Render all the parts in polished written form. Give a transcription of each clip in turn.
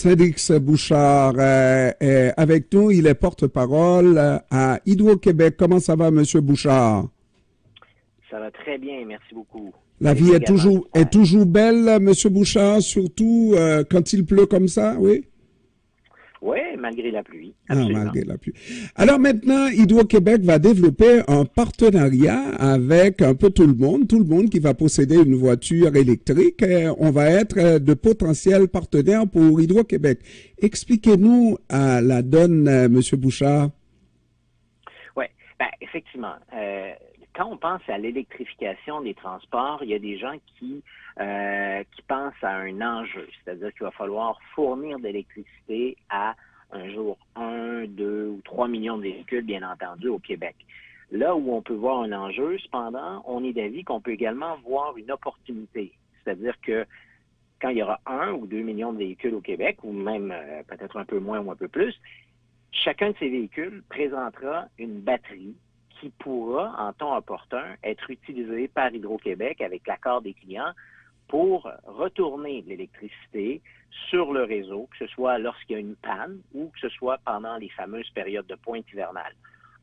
Cédrix Bouchard est avec nous. Il est porte-parole à Hydro-Québec. Comment ça va, Monsieur Bouchard? Ça va très bien, merci beaucoup. La vie est toujours belle, Monsieur Bouchard, surtout quand il pleut comme ça, oui? Oui, malgré la pluie. Absolument. Ah, malgré la pluie. Alors maintenant, Hydro-Québec va développer un partenariat avec un peu tout le monde qui va posséder une voiture électrique. On va être de potentiels partenaires pour Hydro-Québec. Expliquez-nous la donne, Monsieur Bouchard. Oui, effectivement. Quand on pense à l'électrification des transports, il y a des gens qui pensent à un enjeu, c'est-à-dire qu'il va falloir fournir de l'électricité à un jour 1, 2 ou 3 millions de véhicules, bien entendu, au Québec. Là où on peut voir un enjeu, cependant, on est d'avis qu'on peut également voir une opportunité, c'est-à-dire que quand il y aura 1 ou 2 millions de véhicules au Québec, ou même peut-être un peu moins ou un peu plus, chacun de ces véhicules présentera une batterie qui pourra, en temps opportun, être utilisé par Hydro-Québec avec l'accord des clients pour retourner de l'électricité sur le réseau, que ce soit lorsqu'il y a une panne ou que ce soit pendant les fameuses périodes de pointe hivernale.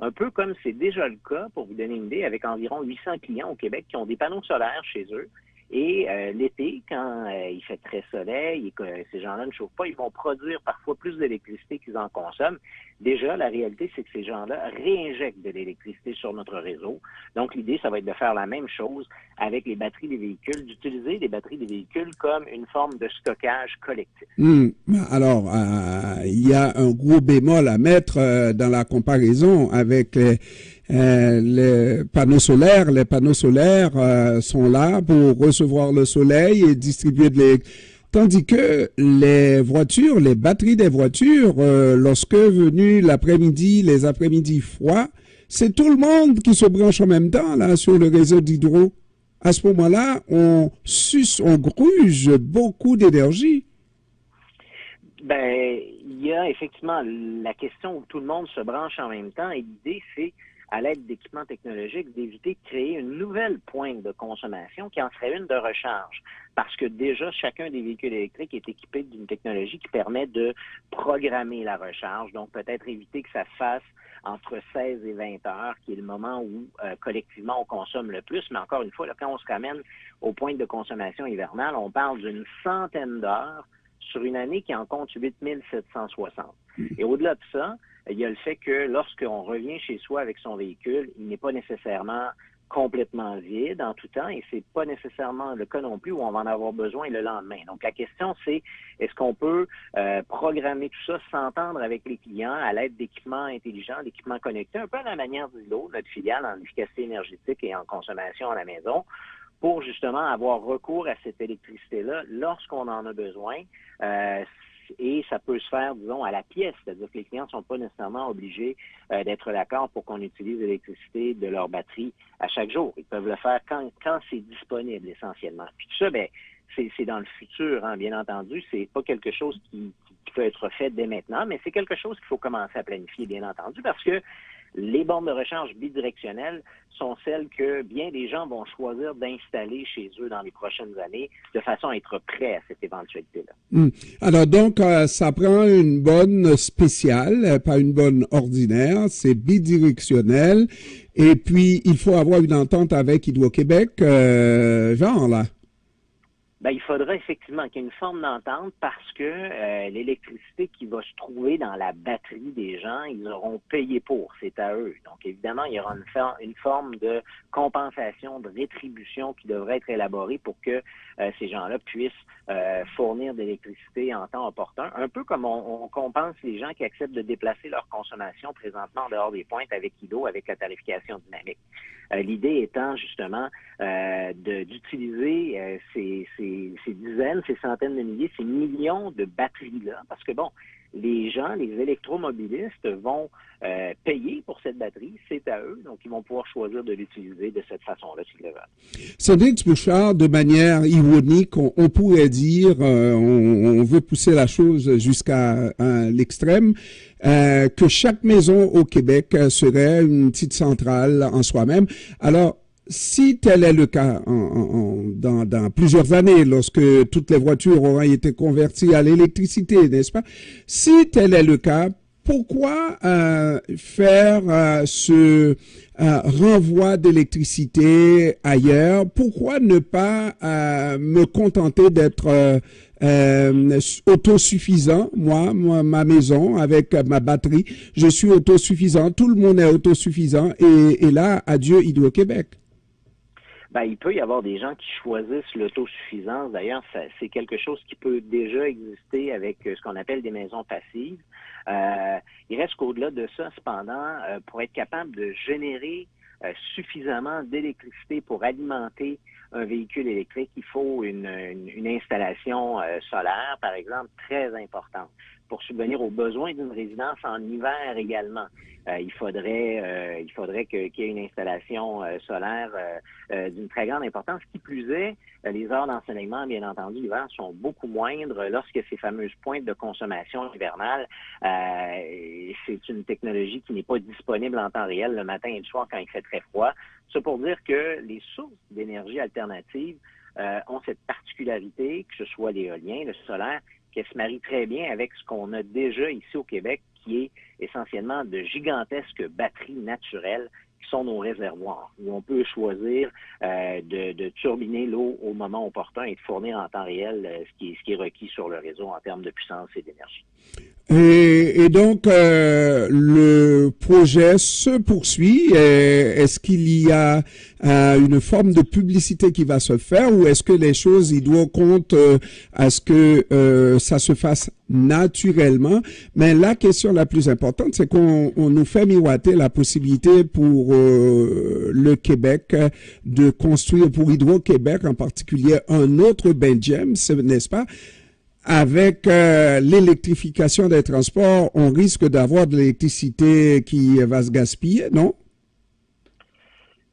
Un peu comme c'est déjà le cas, pour vous donner une idée, avec environ 800 clients au Québec qui ont des panneaux solaires chez eux. Et l'été, quand il fait très soleil et que ces gens-là ne chauffent pas, ils vont produire parfois plus d'électricité qu'ils en consomment. Déjà, la réalité, c'est que ces gens-là réinjectent de l'électricité sur notre réseau. Donc, l'idée, ça va être de faire la même chose avec les batteries des véhicules, d'utiliser les batteries des véhicules comme une forme de stockage collectif. Alors, il y a un gros bémol à mettre dans la comparaison avec les panneaux solaires. Les panneaux solaires sont là pour recevoir le soleil et distribuer de l'électricité. Tandis que les voitures, les batteries des voitures, lorsque venu l'après-midi, les après-midi froids, c'est tout le monde qui se branche en même temps là sur le réseau d'hydro. À ce moment-là, on gruge beaucoup d'énergie. Il y a effectivement la question où tout le monde se branche en même temps et l'idée, c'est à l'aide d'équipements technologiques, d'éviter de créer une nouvelle pointe de consommation qui en serait une de recharge. Parce que déjà, chacun des véhicules électriques est équipé d'une technologie qui permet de programmer la recharge. Donc, peut-être éviter que ça se fasse entre 16 et 20 heures, qui est le moment où, collectivement, on consomme le plus. Mais encore une fois, là, quand on se ramène aux pointes de consommation hivernale, on parle d'une centaine d'heures sur une année qui en compte 8760. Et au-delà de ça, il y a le fait que lorsqu'on revient chez soi avec son véhicule, il n'est pas nécessairement complètement vide en tout temps et c'est pas nécessairement le cas non plus où on va en avoir besoin le lendemain. Donc la question c'est, est-ce qu'on peut programmer tout ça, s'entendre avec les clients à l'aide d'équipements intelligents, d'équipements connectés, un peu à la manière d'Hydro, notre filiale en efficacité énergétique et en consommation à la maison, pour justement avoir recours à cette électricité-là lorsqu'on en a besoin. Et ça peut se faire, disons, à la pièce, c'est-à-dire que les clients ne sont pas nécessairement obligés d'être d'accord pour qu'on utilise l'électricité de leur batterie à chaque jour. Ils peuvent le faire quand c'est disponible, essentiellement. Puis tout ça, c'est dans le futur, hein, bien entendu. C'est pas quelque chose qui peut être fait dès maintenant, mais c'est quelque chose qu'il faut commencer à planifier, bien entendu, parce que les bornes de recharge bidirectionnelles sont celles que bien des gens vont choisir d'installer chez eux dans les prochaines années de façon à être prêts à cette éventualité-là. Alors donc, ça prend une bonne spéciale, pas une bonne ordinaire, c'est bidirectionnel. Et puis, il faut avoir une entente avec Hydro-Québec, genre là. Il faudra effectivement qu'il y ait une forme d'entente parce que l'électricité qui va se trouver dans la batterie des gens, ils auront payé pour, c'est à eux. Donc évidemment, il y aura une forme de compensation, de rétribution qui devrait être élaborée pour que ces gens-là puissent fournir de l'électricité en temps opportun. Un peu comme on compense les gens qui acceptent de déplacer leur consommation présentement en dehors des pointes avec Hydro, avec la tarification dynamique. L'idée étant justement d'utiliser ces dizaines, ces centaines de milliers, ces millions de batteries-là, parce que les gens, les électromobilistes vont payer pour cette batterie, c'est à eux, donc ils vont pouvoir choisir de l'utiliser de cette façon-là s'ils le veulent. Cédrix Bouchard, de manière ironique, on pourrait dire, on veut pousser la chose jusqu'à l'extrême, que chaque maison au Québec serait une petite centrale en soi-même. Alors, si tel est le cas dans plusieurs années, lorsque toutes les voitures auront été converties à l'électricité, n'est-ce pas? Si tel est le cas, pourquoi faire ce renvoi d'électricité ailleurs? Pourquoi ne pas me contenter d'être autosuffisant? Moi, ma maison, avec ma batterie, je suis autosuffisant. Tout le monde est autosuffisant. Et là, adieu Hydro-Québec. Ben, il peut y avoir des gens qui choisissent l'autosuffisance. D'ailleurs, c'est quelque chose qui peut déjà exister avec ce qu'on appelle des maisons passives. Il reste qu'au-delà de ça, cependant, pour être capable de générer suffisamment d'électricité pour alimenter un véhicule électrique, il faut une installation solaire, par exemple, très importante pour subvenir aux besoins d'une résidence en hiver également. Il faudrait qu'il y ait une installation solaire d'une très grande importance. Qui plus est, les heures d'ensoleillement, bien entendu, l'hiver sont beaucoup moindres lorsque ces fameuses pointes de consommation hivernale, c'est une technologie qui n'est pas disponible en temps réel le matin et le soir quand il fait très froid. C'est pour dire que les sources d'énergie alternatives ont cette particularité, que ce soit l'éolien, le solaire, qu'elle se marie très bien avec ce qu'on a déjà ici au Québec, qui est essentiellement de gigantesques batteries naturelles qui sont nos réservoirs, où on peut choisir de turbiner l'eau au moment opportun et de fournir en temps réel ce qui est requis sur le réseau en termes de puissance et d'énergie. Et donc, le projet se poursuit. Est-ce qu'il y a une forme de publicité qui va se faire ou est-ce que les choses, il doit compte à ce que ça se fasse naturellement? Mais la question la plus importante, c'est qu'on nous fait miroiter la possibilité pour le Québec de construire, pour Hydro-Québec en particulier, un autre Benjamin, n'est-ce pas? Avec l'électrification des transports, on risque d'avoir de l'électricité qui va se gaspiller, non?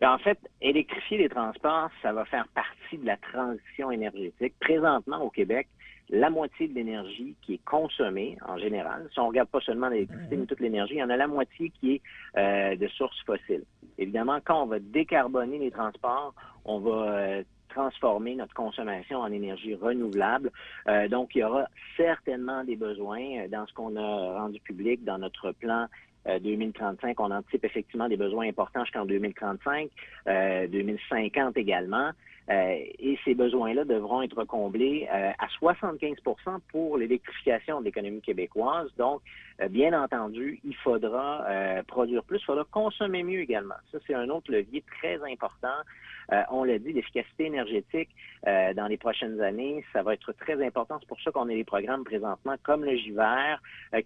En fait, électrifier les transports, ça va faire partie de la transition énergétique. Présentement, au Québec, la moitié de l'énergie qui est consommée, en général, si on ne regarde pas seulement l'électricité, mais toute l'énergie, il y en a la moitié qui est de sources fossiles. Évidemment, quand on va décarboner les transports, on va transformer notre consommation en énergie renouvelable. Donc, il y aura certainement des besoins dans ce qu'on a rendu public dans notre plan 2035. On anticipe effectivement des besoins importants jusqu'en 2035, 2050 également. Et ces besoins-là devront être comblés à 75% pour l'électrification de l'économie québécoise. Donc, bien entendu, il faudra produire plus, il faudra consommer mieux également. Ça, c'est un autre levier très important. On l'a dit, l'efficacité énergétique dans les prochaines années, ça va être très important. C'est pour ça qu'on a des programmes présentement comme le JVER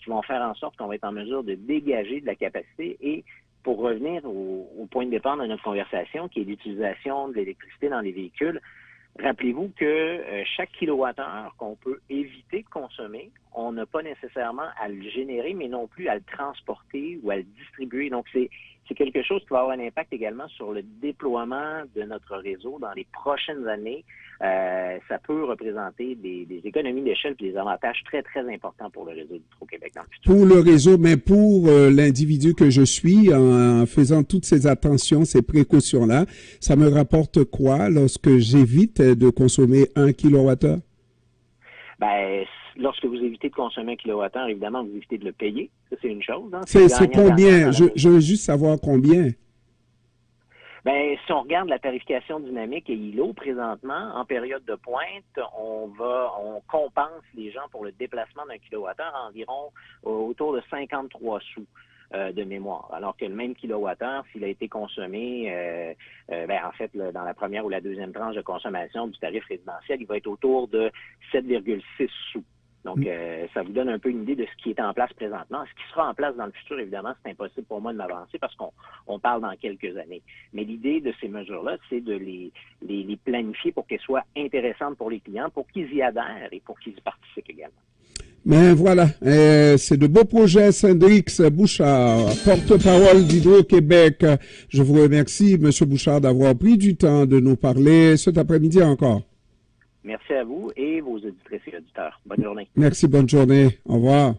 qui vont faire en sorte qu'on va être en mesure de dégager de la capacité. Et pour revenir au point de départ de notre conversation, qui est l'utilisation de l'électricité dans les véhicules, rappelez-vous que chaque kilowattheure qu'on peut éviter de consommer, on n'a pas nécessairement à le générer, mais non plus à le transporter ou à le distribuer. Donc, c'est quelque chose qui va avoir un impact également sur le déploiement de notre réseau dans les prochaines années. Ça peut représenter des économies d'échelle et des avantages très, très importants pour le réseau d'Hydro-Québec dans le futur. Pour le réseau, mais pour l'individu que je suis, en faisant toutes ces attentions, ces précautions-là, ça me rapporte quoi lorsque j'évite de consommer 1 kWh? Ben, lorsque vous évitez de consommer 1 kWh, évidemment, vous évitez de le payer. Ça, c'est une chose. Hein? C'est combien? Je veux juste savoir combien. Ben, si on regarde la tarification dynamique et ILO présentement, en période de pointe, on compense les gens pour le déplacement d'un kilowattheure environ autour de 53 sous. De mémoire. Alors que le même kilowattheure, s'il a été consommé, en fait, dans la première ou la deuxième tranche de consommation du tarif résidentiel, il va être autour de 7,6 sous. Donc, ça vous donne un peu une idée de ce qui est en place présentement. Ce qui sera en place dans le futur, évidemment, c'est impossible pour moi de m'avancer parce qu'on parle dans quelques années. Mais l'idée de ces mesures-là, c'est de les planifier pour qu'elles soient intéressantes pour les clients, pour qu'ils y adhèrent et pour qu'ils y participent également. Mais voilà, c'est de beaux projets. Cendrix Bouchard, porte-parole d'Hydro-Québec. Je vous remercie, M. Bouchard, d'avoir pris du temps de nous parler cet après-midi encore. Merci à vous et vos auditrices et auditeurs. Bonne journée. Merci, bonne journée. Au revoir.